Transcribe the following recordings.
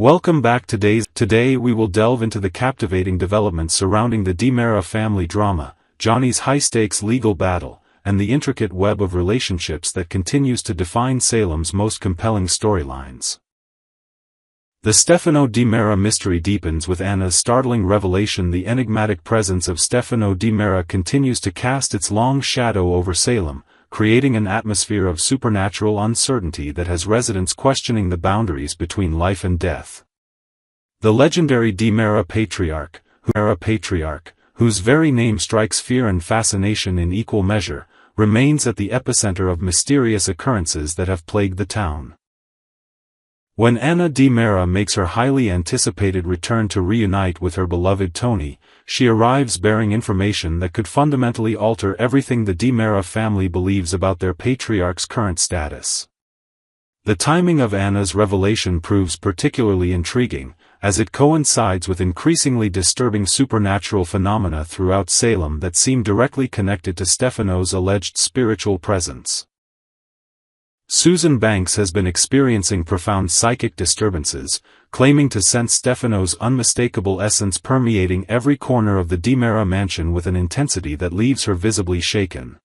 Welcome back. Today we will delve into the captivating developments surrounding the Dera family drama, Johnny's high-stakes legal battle, and the intricate web of relationships that continues to define Salem's most compelling storylines. The Stefano Dera mystery deepens with Anna's startling revelation. The enigmatic presence of Stefano Dera continues to cast its long shadow over Salem, creating an atmosphere of supernatural uncertainty that has residents questioning the boundaries between life and death. The legendary Dera patriarch, whose very name strikes fear and fascination in equal measure, remains at the epicenter of mysterious occurrences that have plagued the town. When Anna Dera makes her highly anticipated return to reunite with her beloved Tony, she arrives bearing information that could fundamentally alter everything the Dera family believes about their patriarch's current status. The timing of Anna's revelation proves particularly intriguing, as it coincides with increasingly disturbing supernatural phenomena throughout Salem that seem directly connected to Stefano's alleged spiritual presence. Susan Banks has been experiencing profound psychic disturbances, claiming to sense Stefano's unmistakable essence permeating every corner of the Dera mansion with an intensity that leaves her visibly shaken.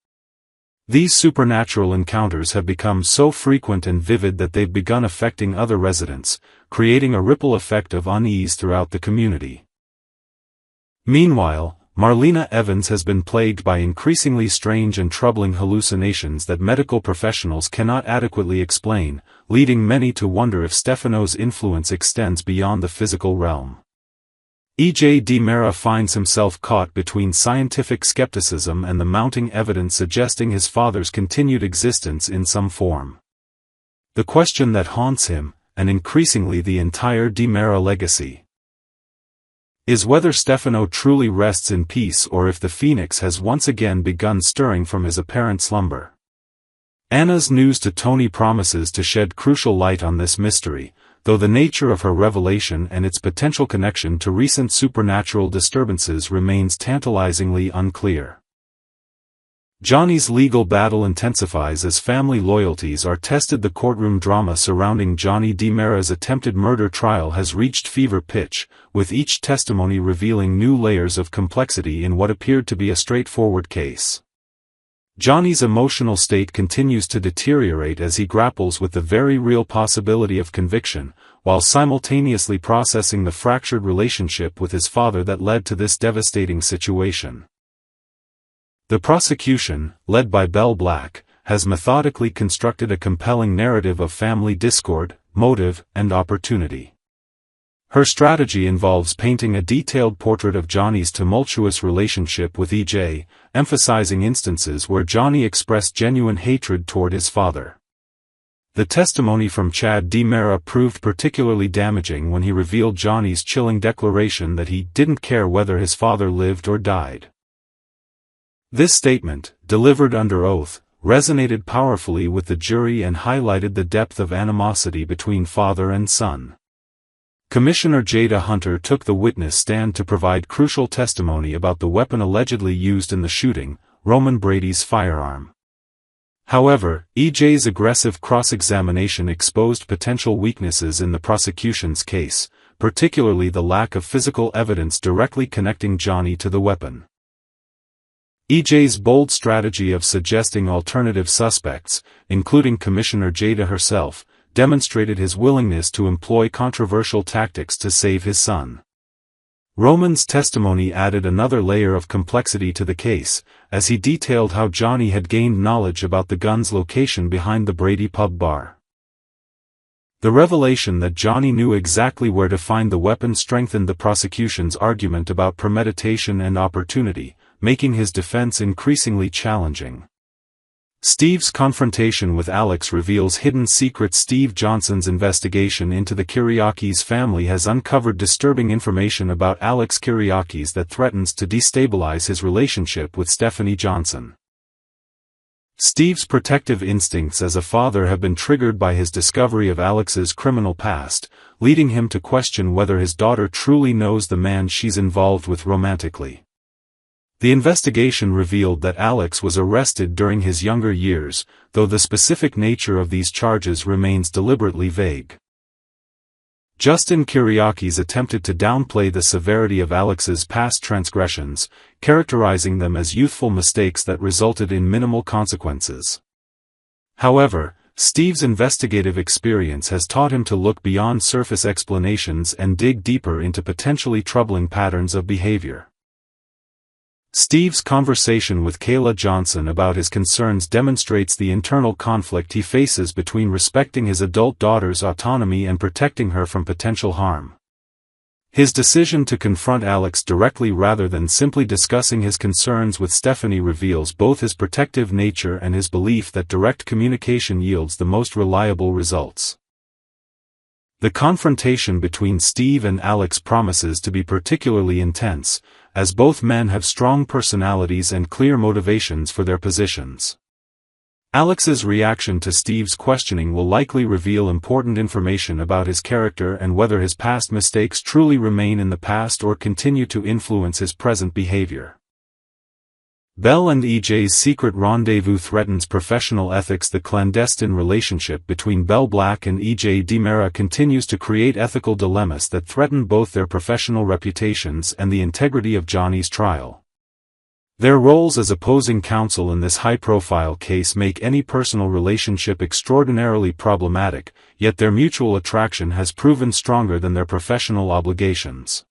These supernatural encounters have become so frequent and vivid that they've begun affecting other residents, creating a ripple effect of unease throughout the community. Meanwhile, Marlena Evans has been plagued by increasingly strange and troubling hallucinations that medical professionals cannot adequately explain, leading many to wonder if Stefano's influence extends beyond the physical realm. EJ Dera finds himself caught between scientific skepticism and the mounting evidence suggesting his father's continued existence in some form. The question that haunts him, and increasingly the entire Dera legacy, is whether Stefano truly rests in peace or if the phoenix has once again begun stirring from his apparent slumber. Anna's news to Tony promises to shed crucial light on this mystery, though the nature of her revelation and its potential connection to recent supernatural disturbances remains tantalizingly unclear. Johnny's legal battle intensifies as family loyalties are tested. The courtroom drama surrounding Johnny Dera's attempted murder trial has reached fever pitch, with each testimony revealing new layers of complexity in what appeared to be a straightforward case. Johnny's emotional state continues to deteriorate as he grapples with the very real possibility of conviction, while simultaneously processing the fractured relationship with his father that led to this devastating situation. The prosecution, led by Belle Black, has methodically constructed a compelling narrative of family discord, motive, and opportunity. Her strategy involves painting a detailed portrait of Johnny's tumultuous relationship with EJ, emphasizing instances where Johnny expressed genuine hatred toward his father. The testimony from Chad Dera proved particularly damaging when he revealed Johnny's chilling declaration that he didn't care whether his father lived or died. This statement, delivered under oath, resonated powerfully with the jury and highlighted the depth of animosity between father and son. Commissioner Jada Hunter took the witness stand to provide crucial testimony about the weapon allegedly used in the shooting, Roman Brady's firearm. However, EJ's aggressive cross-examination exposed potential weaknesses in the prosecution's case, particularly the lack of physical evidence directly connecting Johnny to the weapon. EJ's bold strategy of suggesting alternative suspects, including Commissioner Jada herself, demonstrated his willingness to employ controversial tactics to save his son. Roman's testimony added another layer of complexity to the case, as he detailed how Johnny had gained knowledge about the gun's location behind the Brady pub bar. The revelation that Johnny knew exactly where to find the weapon strengthened the prosecution's argument about premeditation and opportunity, making his defense increasingly challenging. Steve's confrontation with Alex reveals hidden secrets. Steve Johnson's investigation into the Kyriakis family has uncovered disturbing information about Alex Kyriakis that threatens to destabilize his relationship with Stephanie Johnson. Steve's protective instincts as a father have been triggered by his discovery of Alex's criminal past, leading him to question whether his daughter truly knows the man she's involved with romantically. The investigation revealed that Alex was arrested during his younger years, though the specific nature of these charges remains deliberately vague. Justin Kyriakis attempted to downplay the severity of Alex's past transgressions, characterizing them as youthful mistakes that resulted in minimal consequences. However, Steve's investigative experience has taught him to look beyond surface explanations and dig deeper into potentially troubling patterns of behavior. Steve's conversation with Kayla Johnson about his concerns demonstrates the internal conflict he faces between respecting his adult daughter's autonomy and protecting her from potential harm. His decision to confront Alex directly rather than simply discussing his concerns with Stephanie reveals both his protective nature and his belief that direct communication yields the most reliable results. The confrontation between Steve and Alex promises to be particularly intense, as both men have strong personalities and clear motivations for their positions. Alex's reaction to Steve's questioning will likely reveal important information about his character and whether his past mistakes truly remain in the past or continue to influence his present behavior. Belle and EJ's secret rendezvous threatens professional ethics. The clandestine relationship between Belle Black and EJ DiMera continues to create ethical dilemmas that threaten both their professional reputations and the integrity of Johnny's trial. Their roles as opposing counsel in this high-profile case make any personal relationship extraordinarily problematic, yet their mutual attraction has proven stronger than their professional obligations.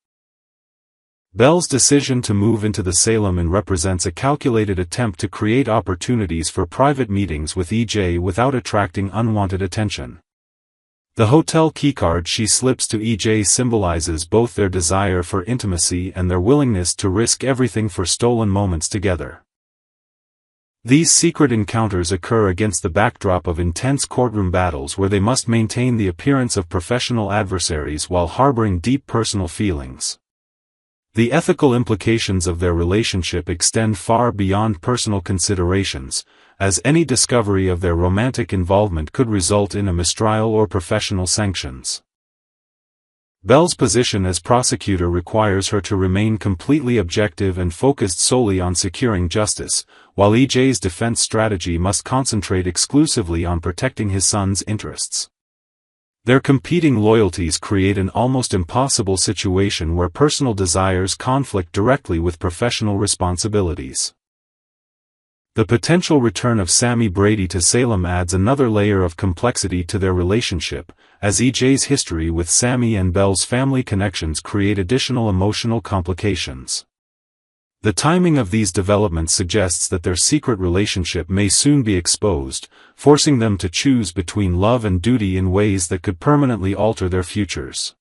Belle's decision to move into the Salem represents a calculated attempt to create opportunities for private meetings with EJ without attracting unwanted attention. The hotel keycard she slips to EJ symbolizes both their desire for intimacy and their willingness to risk everything for stolen moments together. These secret encounters occur against the backdrop of intense courtroom battles where they must maintain the appearance of professional adversaries while harboring deep personal feelings. The ethical implications of their relationship extend far beyond personal considerations, as any discovery of their romantic involvement could result in a mistrial or professional sanctions. Belle's position as prosecutor requires her to remain completely objective and focused solely on securing justice, while EJ's defense strategy must concentrate exclusively on protecting his son's interests. Their competing loyalties create an almost impossible situation where personal desires conflict directly with professional responsibilities. The potential return of Sammy Brady to Salem adds another layer of complexity to their relationship, as EJ's history with Sammy and Belle's family connections create additional emotional complications. The timing of these developments suggests that their secret relationship may soon be exposed, forcing them to choose between love and duty in ways that could permanently alter their futures.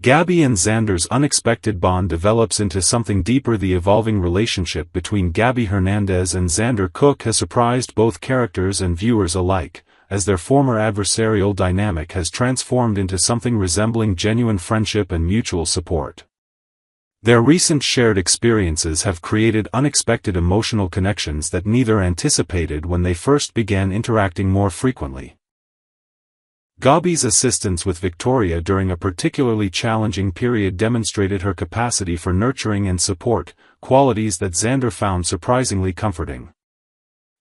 Gabby and Xander's unexpected bond develops into something deeper. The evolving relationship between Gabby Hernandez and Xander Cook has surprised both characters and viewers alike, as their former adversarial dynamic has transformed into something resembling genuine friendship and mutual support. Their recent shared experiences have created unexpected emotional connections that neither anticipated when they first began interacting more frequently. Gabby's assistance with Victoria during a particularly challenging period demonstrated her capacity for nurturing and support, qualities that Xander found surprisingly comforting.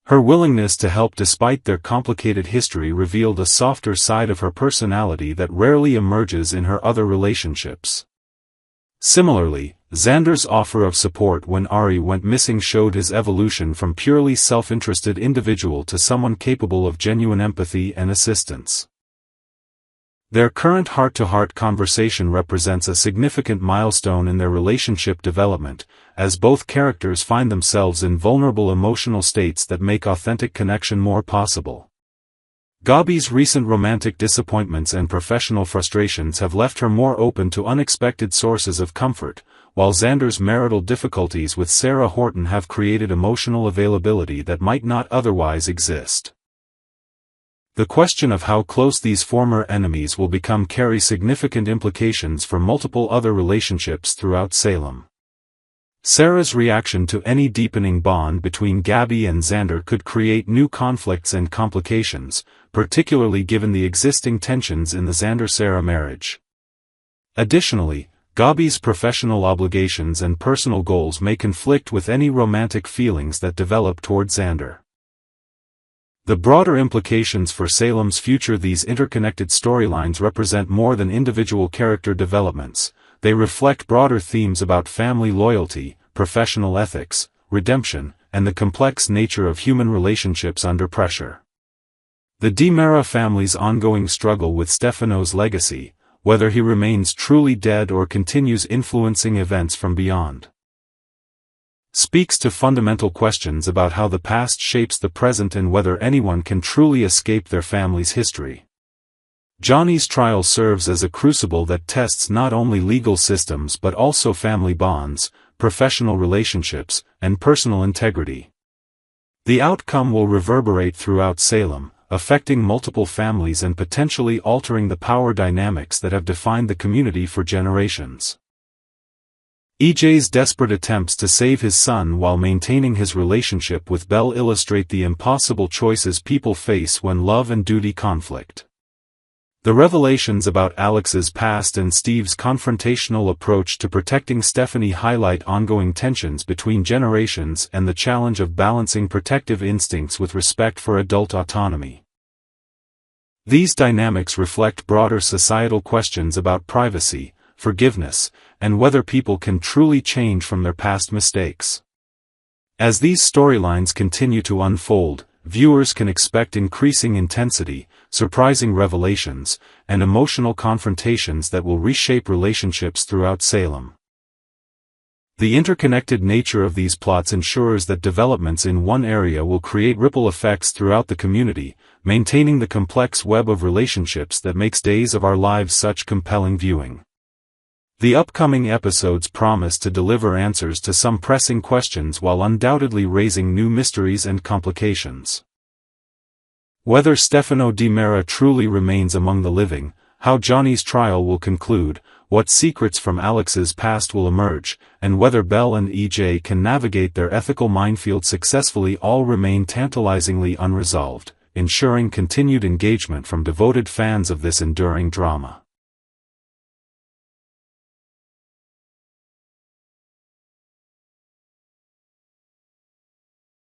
Her willingness to help despite their complicated history revealed a softer side of her personality that rarely emerges in her other relationships. Similarly, Xander's offer of support when Ari went missing showed his evolution from purely self-interested individual to someone capable of genuine empathy and assistance. Their current heart-to-heart conversation represents a significant milestone in their relationship development, as both characters find themselves in vulnerable emotional states that make authentic connection more possible. Gabby's recent romantic disappointments and professional frustrations have left her more open to unexpected sources of comfort, while Xander's marital difficulties with Sarah Horton have created emotional availability that might not otherwise exist. The question of how close these former enemies will become carries significant implications for multiple other relationships throughout Salem. Sarah's reaction to any deepening bond between Gabby and Xander could create new conflicts and complications, particularly given the existing tensions in the Xander-Sarah marriage. Additionally, Gabby's professional obligations and personal goals may conflict with any romantic feelings that develop toward Xander. The broader implications for Salem's future. These interconnected storylines represent more than individual character developments. They reflect broader themes about family loyalty, professional ethics, redemption, and the complex nature of human relationships under pressure. The Dera family's ongoing struggle with Stefano's legacy, whether he remains truly dead or continues influencing events from beyond, speaks to fundamental questions about how the past shapes the present and whether anyone can truly escape their family's history. Johnny's trial serves as a crucible that tests not only legal systems but also family bonds, professional relationships, and personal integrity. The outcome will reverberate throughout Salem, affecting multiple families and potentially altering the power dynamics that have defined the community for generations. EJ's desperate attempts to save his son while maintaining his relationship with Belle illustrate the impossible choices people face when love and duty conflict. The revelations about Alex's past and Steve's confrontational approach to protecting Stephanie highlight ongoing tensions between generations and the challenge of balancing protective instincts with respect for adult autonomy. These dynamics reflect broader societal questions about privacy, forgiveness, and whether people can truly change from their past mistakes. As these storylines continue to unfold, viewers can expect increasing intensity, surprising revelations, and emotional confrontations that will reshape relationships throughout Salem. The interconnected nature of these plots ensures that developments in one area will create ripple effects throughout the community, maintaining the complex web of relationships that makes Days of Our Lives such compelling viewing. The upcoming episodes promise to deliver answers to some pressing questions while undoubtedly raising new mysteries and complications. Whether Stefano Dera truly remains among the living, how Johnny's trial will conclude, what secrets from Alex's past will emerge, and whether Belle and EJ can navigate their ethical minefield successfully all remain tantalizingly unresolved, ensuring continued engagement from devoted fans of this enduring drama.